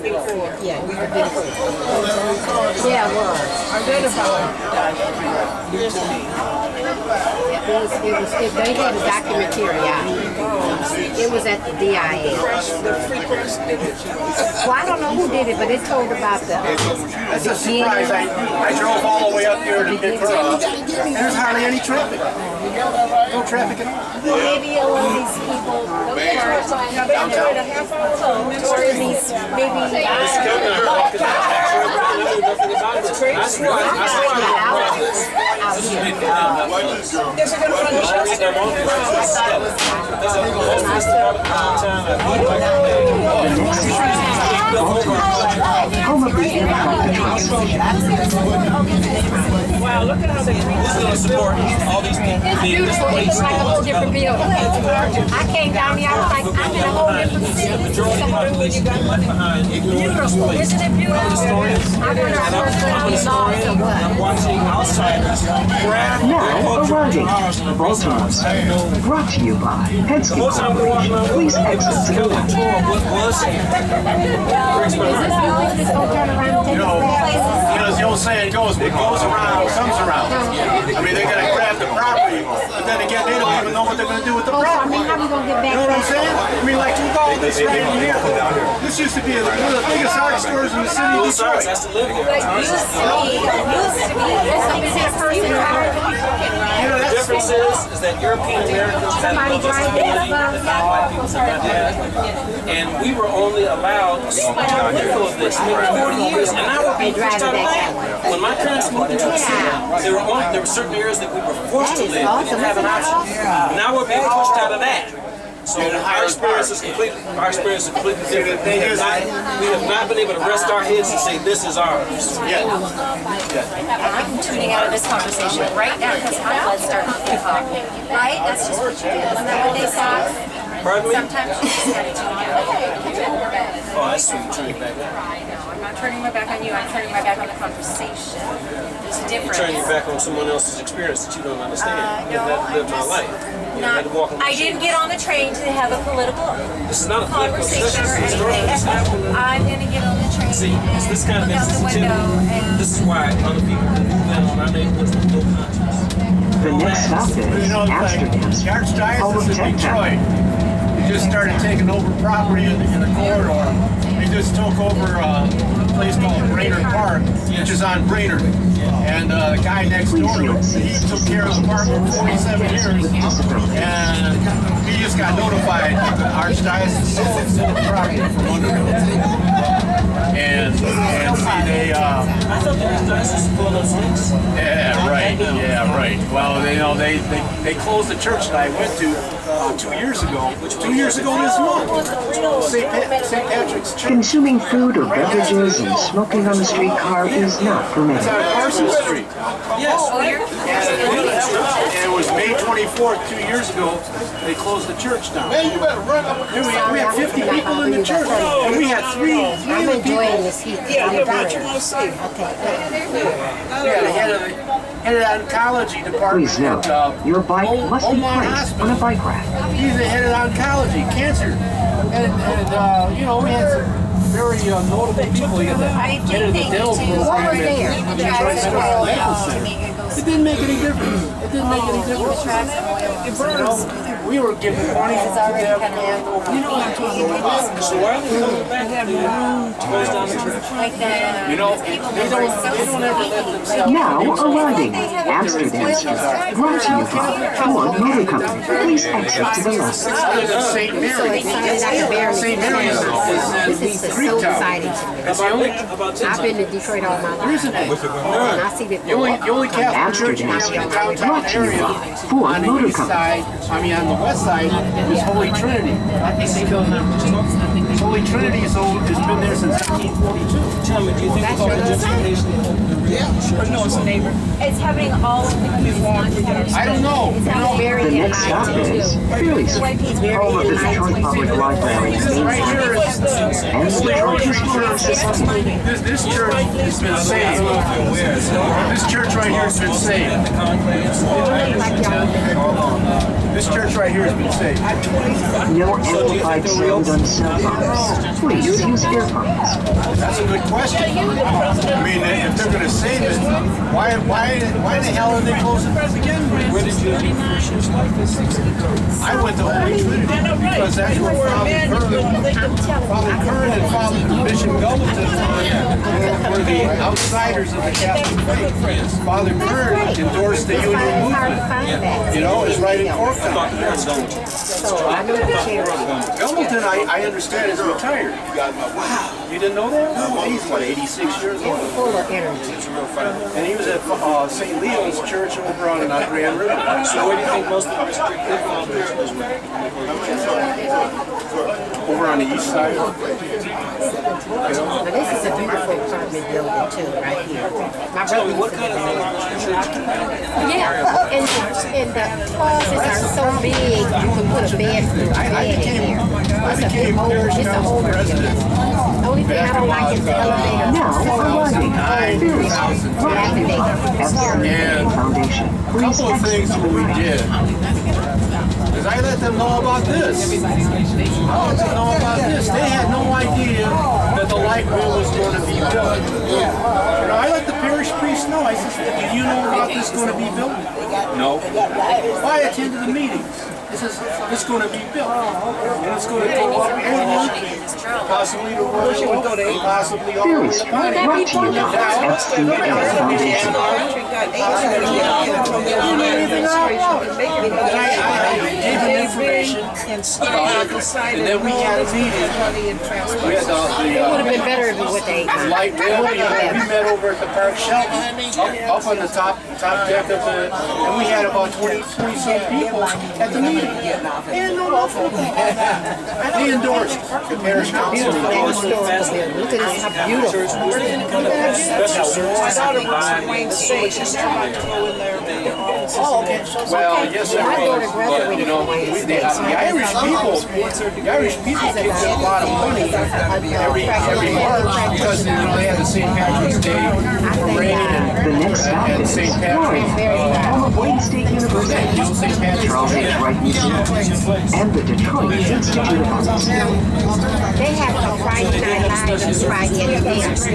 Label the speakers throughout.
Speaker 1: Yeah, we were big. Yeah, it was.
Speaker 2: I read about it.
Speaker 1: They had a documentary out. It was at the DIA. Well, I don't know who did it, but it told about the.
Speaker 3: That's a surprise. I drove all the way up here to get there's hardly any traffic. No traffic at all.
Speaker 1: Maybe a lot of these people
Speaker 4: Wow, look at how they support all these people.
Speaker 1: It's beautiful. It's like a whole different building. I came down here, I was like, I'm in a whole different city.
Speaker 4: You got money behind it.
Speaker 1: Beautiful. Isn't it beautiful? I wonder if I'm laws or what.
Speaker 4: I'm watching outsiders grab
Speaker 5: Now arriving Baltimore. Brought to you by Penske Corporation. Please exit to the left.
Speaker 4: what was here.
Speaker 1: Is this building just gonna turn around and take us back?
Speaker 3: As the old saying goes, what goes around comes around. I mean, they're going to grab the property, but then again, they don't even know what they're going to do with the
Speaker 1: Oh, so I
Speaker 3: property.
Speaker 1: mean, how we gonna get back?
Speaker 3: You know what I'm saying? I mean, like, you go this right in here. This used to be one of the biggest art stores in the city of Detroit.
Speaker 4: That's to live here.
Speaker 1: Used to be, is there a person around?
Speaker 4: The difference is that European Americans had
Speaker 1: Somebody
Speaker 4: levels of
Speaker 1: driving
Speaker 4: community that non-white people did not have. And we were only allowed a small handful of this, maybe 40 years, and now we're being pushed out of land. When my parents moved into the city, there were certain areas that we were forced to live. We didn't have an option. Now we're being pushed out of that. So our experience is completely different. We have not been able to rest our heads and say this is ours.
Speaker 6: I'm tuning out of this conversation right now because my blood's starting to pump. Right? That's just what you do. Isn't that what they say?
Speaker 4: Pardon me?
Speaker 6: Sometimes you just gotta tune out.
Speaker 4: Oh, that's sweet. Turn it back on.
Speaker 6: No, I'm not turning my back on you. I'm turning my back on the conversation. There's a difference.
Speaker 4: Turn your back on someone else's experience that you don't understand. You have to live my life.
Speaker 6: I didn't get on the train to have a political
Speaker 4: This is not a political
Speaker 6: conversation or
Speaker 4: discussion.
Speaker 6: anything. I'm going to get on the train
Speaker 4: See, it's this kind of
Speaker 6: and look out the window
Speaker 4: insensitivity.
Speaker 6: and
Speaker 4: This is why other people can move in on our neighborhoods with no conscience.
Speaker 5: The next stop is Amsterdam
Speaker 3: The
Speaker 5: Street, home of
Speaker 3: Archdiocese of
Speaker 5: Tech
Speaker 3: Detroit, they just started taking over property in the corridor. They just took over a place called Brainerd Park, which is on Brainerd. And the guy next door, he took care of the park for 47 years. And he just got notified that the Archdiocese sold the property from under him. And see, they,
Speaker 4: I thought the Archdiocese was full of snakes.
Speaker 3: yeah, right. Well, they closed the church that I went to 2 years ago. 2 years ago this month. St. Patrick's Church.
Speaker 5: Consuming food or beverages and smoking on the streetcar is not permitted.
Speaker 3: It's on Parsons Street.
Speaker 4: Yes.
Speaker 3: And it was May 24th, 2 years ago, they closed the church down. Man, you better run up. We had 50 people in the church, and we had three
Speaker 1: I'm
Speaker 3: other people.
Speaker 1: enjoying this heat.
Speaker 3: Yeah,
Speaker 1: I'm
Speaker 3: what you
Speaker 1: burning.
Speaker 3: want to say?
Speaker 1: Okay.
Speaker 3: The head of the oncology department
Speaker 5: Please note,
Speaker 3: at
Speaker 5: your bike must be
Speaker 3: Oman
Speaker 5: placed on a
Speaker 3: Hospital.
Speaker 5: bike rack.
Speaker 3: He's the head of oncology, cancer. And you know, we had some very notable people. You had the
Speaker 6: I
Speaker 3: head of the
Speaker 6: think
Speaker 3: dental
Speaker 6: they need to
Speaker 3: program
Speaker 1: was there?
Speaker 3: at the Detroit Medical Center. It didn't make any difference. It didn't make any difference. It burns. We were giving money to them. You know what I'm talking about?
Speaker 4: So why are they coming back to close down the church?
Speaker 6: Like the
Speaker 3: You know,
Speaker 6: people
Speaker 3: they
Speaker 6: that were
Speaker 3: don't ever let themselves.
Speaker 5: Now arriving Amsterdam Street. Brought to you by Ford Motor Company. Please exit to the left.
Speaker 3: Other than St.
Speaker 1: So
Speaker 3: Mary's.
Speaker 1: they started out to bury
Speaker 3: St. Mary's
Speaker 1: This is so exciting to me.
Speaker 3: That's the only.
Speaker 1: I've been to Detroit all my life.
Speaker 3: Isn't it?
Speaker 1: And I see the
Speaker 3: The only Catholic church in
Speaker 5: Amsterdam
Speaker 3: the
Speaker 5: Street.
Speaker 3: downtown
Speaker 5: Brought to you
Speaker 3: area
Speaker 5: by Ford
Speaker 3: on the
Speaker 5: Motor
Speaker 3: east
Speaker 5: Company.
Speaker 3: side, on the west side, is Holy Trinity. Holy Trinity has been there since 1942.
Speaker 4: Tell me, do you think it's all the gentrification?
Speaker 2: No, it's a neighbor.
Speaker 6: It's happening all over the country.
Speaker 3: I don't know.
Speaker 6: It's happening very
Speaker 5: The next stop is Fairley Street, home of the Detroit Public Library
Speaker 3: This right here is,
Speaker 5: and the Detroit Historical Society.
Speaker 3: this church has been saved. This church right here has been saved. This church right here has been saved.
Speaker 5: No amplified sound on cell phones. Please use earphones.
Speaker 3: That's a good question. I mean, if they're going to save it, why the hell are they closing it to begin with?
Speaker 4: Where did you do churches like this?
Speaker 3: I went to Holy Trinity because that's where Father Curran and Father Bishop Gumbleton were the outsiders of the Catholic faith. Father Curran endorsed the Union movement. You know, it's right in Corktown. Gumbleton, I understand, is retired. Wow, you didn't know that? He's what, 86 years old? And he was at St. Leo's Church over on Grand River.
Speaker 4: So where do you think most of the restricted foundations were?
Speaker 3: Over on the east side.
Speaker 1: But this is a beautiful apartment building too, right here. My brother
Speaker 4: What kind of things was the church?
Speaker 1: yeah, and the closets are so big you can put a bed in there. It's a whole president. The only thing I don't like is the elevator.
Speaker 5: Now arriving at Fairley Street,
Speaker 3: And
Speaker 5: Foundation.
Speaker 3: a couple of things that we did is I let them know about this. I let them know about this. They had no idea that the light rail was going to be built. You know, I let the parish priest know. I said, "Did you know about this going to be built?" No. I attended the meetings. This is it's going to be built, and it's going to go up and possibly to Woodward, possibly all
Speaker 5: Fairley
Speaker 3: the
Speaker 5: Street, brought to you by Epstein Foundation.
Speaker 3: information and then we had a meeting. We had
Speaker 1: It would have been better if it was the
Speaker 3: light rail. We met over at the Park Shelton, up on the top deck of the, and we had about 20 some people at the meeting. And no lawful. They endorsed the parish council.
Speaker 1: Look at this, how beautiful.
Speaker 3: Oh, okay. Well, yes, sir. But, you know, the Irish people give them a lot of money every March because you know they have the St. Patrick's Day parade
Speaker 5: The next stop
Speaker 3: and
Speaker 5: is
Speaker 3: St.
Speaker 5: Florida,
Speaker 3: Patrick's.
Speaker 5: home of Wayne State University, Charles H. Wright Museum, and the Detroit Institute of Arts.
Speaker 1: They have some Friday night live and Friday at the dance.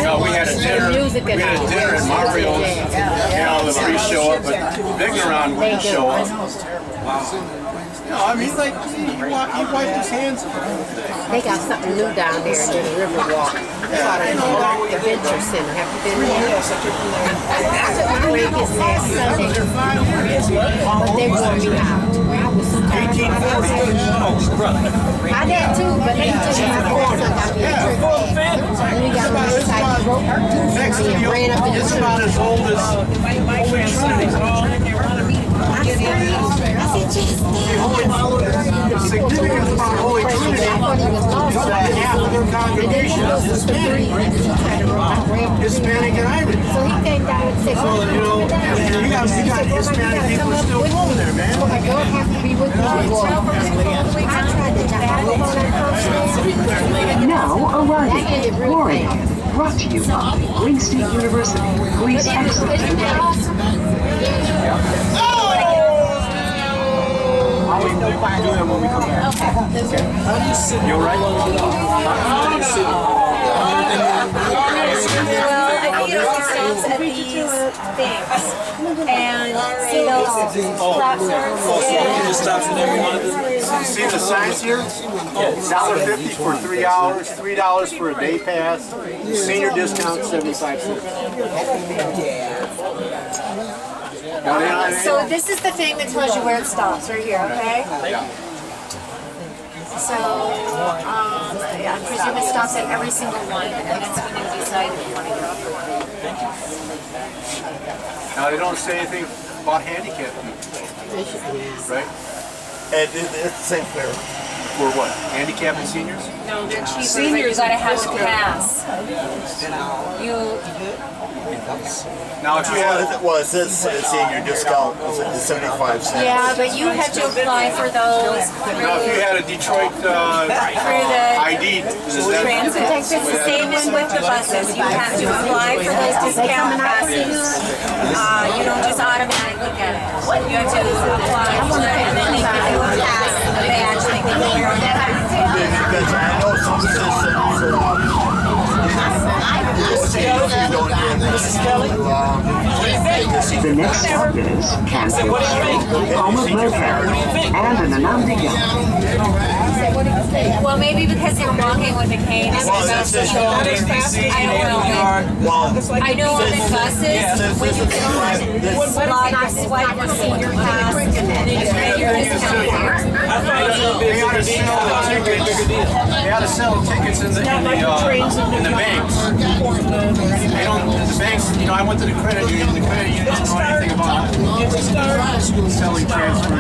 Speaker 3: No, we had a dinner. We had a dinner at Mario's. You know, the priests show up, but Vigneron wouldn't show up. No, I mean, like, he wiped his hands.
Speaker 1: They got something new down there near the Riverwalk. It's called the Adventure Center. Have you been there? I took my grandkids last Sunday, but they wore me out. I was so tired. I did too, but they took my grandson got me a trip. And we got on this side of the road and ran up in the
Speaker 3: It's
Speaker 1: tree.
Speaker 3: about as old as Holy Trinity. The significance about Holy Trinity is that half of their congregation is Hispanic and Irish.
Speaker 1: So he came down and said,
Speaker 3: So, you know, you got Hispanic people still going there, man.
Speaker 1: I don't have to be with you. I tried to
Speaker 5: Now arriving, Florida, brought to you by Wayne State University. Please exit to the right.
Speaker 3: You all right?
Speaker 6: Well, I think it only stops at these things. And see those platforms?
Speaker 4: It just stops at every one of them.
Speaker 3: See the signs here? $1.50 for 3 hours, $3 for a day pass, senior discount 75 cents.
Speaker 6: So this is the thing that tells you where it stops, right here, okay? So, I presume it stops at every single one, and that's when you decide if you want to get off or not.
Speaker 3: Now they don't say anything about handicapped people, right?
Speaker 7: And it's the same fare.
Speaker 3: For what? Handicap and seniors?
Speaker 6: No, they're cheaper, but you gotta have the pass.
Speaker 3: Now, if you had
Speaker 7: Well, it says senior discount is at 75 cents.
Speaker 6: Yeah, but you have to apply for those
Speaker 3: now, if you
Speaker 6: through
Speaker 3: had a Detroit
Speaker 6: the
Speaker 3: ID, does that
Speaker 6: transit. It's the same as with the buses. You have to apply for those discount passes. You don't just automatically get it. You have to apply for it, and then they give you a pass, a badge, they can wear that.
Speaker 7: Because I know some systems
Speaker 5: The next stop is Kansas, home of Moped, and an Anandiga.
Speaker 6: Well, maybe because they were walking with the cane. I don't know. I know on the buses, when you slide your swipe the senior pass, and then you get your discount there.
Speaker 3: they ought to sell tickets in the banks. They don't. The banks. You know, I went to the credit union. The credit union didn't know anything about selling transfers.